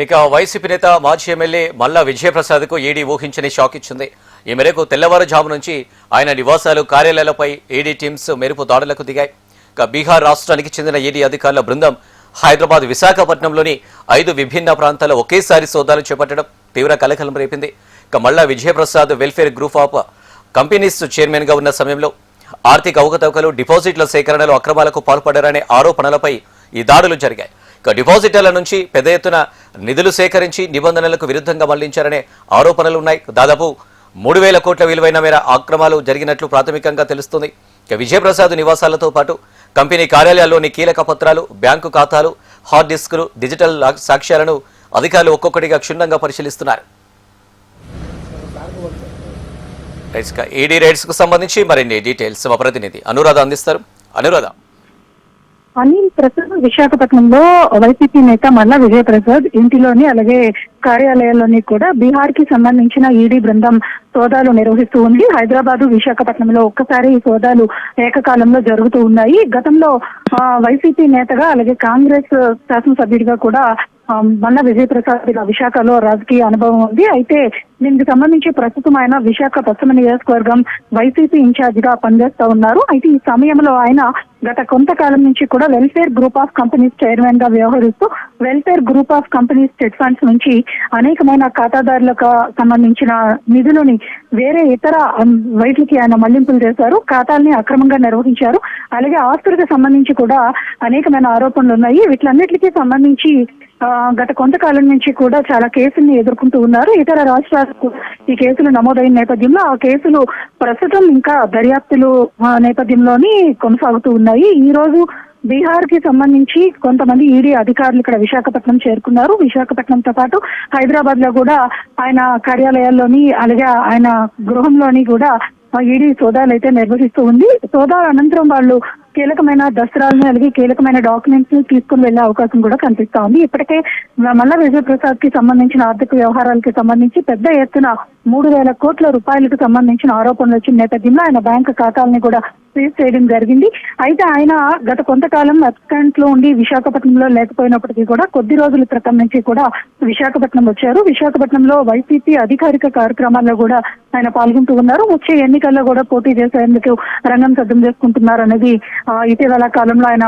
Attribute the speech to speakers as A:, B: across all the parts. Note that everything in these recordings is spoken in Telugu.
A: ఇక వైసీపీ నేత మాజీ ఎమ్మెల్యే మల్లా విజయప్రసాద్కు ఈడీ ఊహించని షాక్ ఇచ్చింది. ఈ మేరకు తెల్లవారుజాము నుంచి ఆయన నివాసాలు, కార్యాలయాలపై ఈడీ టీమ్స్ మెరుపు దాడులకు దిగాయి. ఇక బీహార్ రాష్ట్రానికి చెందిన ఈడీ అధికారుల బృందం హైదరాబాద్, విశాఖపట్నంలోని 5 విభిన్న ప్రాంతాల్లో ఒకేసారి సోదాలు చేపట్టడం తీవ్ర కలకలం రేపింది. ఇక మల్లా Vijay Prasad welfare group of companies chairman గా ఉన్న సమయంలో ఆర్థిక అవకతవకలు, డిపాజిట్ల సేకరణలో అక్రమాలకు పాల్పడారనే ఆరోపణలపై ఈ దాడులు జరిగాయి. ఇక డిపాజిటర్ల నుంచి పెద్ద ఎత్తున నిధులు సేకరించి నిబంధనలకు విరుద్ధంగా మళ్లించారనే ఆరోపణలు ఉన్నాయి. దాదాపు 3,000 కోట్ల విలువైన మేర అక్రమాలు జరిగినట్లు ప్రాథమికంగా తెలుస్తుంది. ఇక విజయప్రసాద్ నివాసాలతో పాటు కంపెనీ కార్యాలయాల్లోని కీలక పత్రాలు, బ్యాంకు ఖాతాలు, హార్డ్ డిస్కులు, డిజిటల్ సాక్ష్యాలను అధికారులు ఒక్కొక్కటిగా క్షుణ్ణంగా పరిశీలిస్తున్నారు. ఈడీ రైడ్స్ కు సంబంధించి మరిన్ని డీటెయిల్స్ మా ప్రతినిధి అనురాధ అందిస్తారు. అనురాధ.
B: అనిల్ ప్రసాద్ విశాఖపట్నంలో వైసీపీ నేత మల్లా విజయప్రసాద్ ఇంటిలోని అలాగే కార్యాలయాల్లోని కూడా బీహార్ కి సంబంధించిన ఈడీ బృందం సోదాలు నిర్వహిస్తూ ఉంది. హైదరాబాద్, విశాఖపట్నంలో ఒక్కసారి ఈ సోదాలు ఏకకాలంలో జరుగుతూ ఉన్నాయి. గతంలో వైసీపీ నేతగా అలాగే కాంగ్రెస్ శాసనసభ్యుడిగా కూడా మల్లా విజయప్రసాద్ విశాఖలో రాజకీయ అనుభవం ఉంది. అయితే దీనికి సంబంధించి ప్రస్తుతం ఆయన విశాఖ పశ్చిమ నియోజకవర్గం వైసీపీ ఇన్ఛార్జ్ గా పనిచేస్తా ఉన్నారు. అయితే ఈ సమయంలో ఆయన గత కొంతకాలం నుంచి కూడా welfare group of companies chairman గా వ్యవహరిస్తూ welfare group of companies state funds నుంచి అనేకమైన ఖాతాదారులకు సంబంధించిన నిధులని వేరే ఇతర వైట్లకి ఆయన మళ్లింపులు చేశారు. ఖాతాల్ని అక్రమంగా నిర్వహించారు. అలాగే ఆస్తులకు సంబంధించి కూడా అనేకమైన ఆరోపణలు ఉన్నాయి. వీటిలన్నిటికీ సంబంధించి గత కొంతకాలం నుంచి కూడా చాలా కేసుల్ని ఎదుర్కొంటూ ఉన్నారు. ఇతర రాష్ట్రాలకు ఈ కేసులు నమోదైన నేపథ్యంలో ఆ కేసులు ప్రస్తుతం ఇంకా దర్యాప్తులు నేపథ్యంలోని కొనసాగుతూ ఉన్నాయి. ఈ రోజు బీహార్ కి సంబంధించి కొంతమంది ఈడీ అధికారులు ఇక్కడ విశాఖపట్నం చేరుకున్నారు. విశాఖపట్నంతో పాటు హైదరాబాద్ లో కూడా ఆయన కార్యాలయాల్లోని అలాగే ఆయన గృహంలోని కూడా ఈడీ సోదాలు అయితే నిర్వహిస్తూ ఉంది. సోదాల అనంతరం వాళ్ళు కీలకమైన దస్త్రాలను అలాగే కీలకమైన డాక్యుమెంట్స్ ని తీసుకుని వెళ్లే అవకాశం కూడా కనిపిస్తా ఉంది. ఇప్పటికే మల్లా విజయప్రసాద్ కి సంబంధించిన ఆర్థిక వ్యవహారాలకు సంబంధించి పెద్ద ఎత్తున 3,000 కోట్ల రూపాయలకు సంబంధించిన ఆరోపణలు వచ్చిన నేపథ్యంలో ఆయన బ్యాంకు ఖాతాలని కూడా సీజ్ చేయడం జరిగింది. అయితే ఆయన గత కొంతకాలం అబ్స్కాంట్ లో ఉండి విశాఖపట్నంలో లేకపోయినప్పటికీ కూడా కొద్ది రోజుల క్రితం నుంచి కూడా విశాఖపట్నం వచ్చారు. విశాఖపట్నంలో వైసీపీ అధికారిక కార్యక్రమాల్లో కూడా ఆయన పాల్గొంటూ ఉన్నారు. వచ్చే ఎన్నికల్లో కూడా పోటీ చేసేందుకు రంగం సిద్ధం చేసుకుంటున్నారు అనేది ఇటీవల కాలంలో ఆయన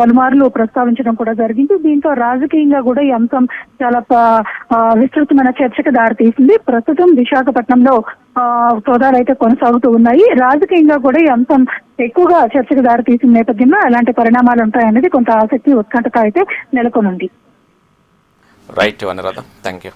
B: పలుమార్లు ప్రస్తావించడం కూడా జరిగింది. దీంతో రాజకీయంగా కూడా ఈ అంశం చాలా విస్తృతమైన చర్చకు దారితీసింది. ప్రస్తుతం విశాఖపట్నంలో సోదాలు అయితే కొనసాగుతూ ఉన్నాయి. రాజకీయంగా కూడా ఈ అంశం ఎక్కువగా చర్చకు దారితీసిన నేపథ్యంలో ఎలాంటి పరిణామాలు ఉంటాయనేది కొంత ఆసక్తి, ఉత్కంఠత అయితే నెలకొనుంది.
A: Right Anuradha, thank you.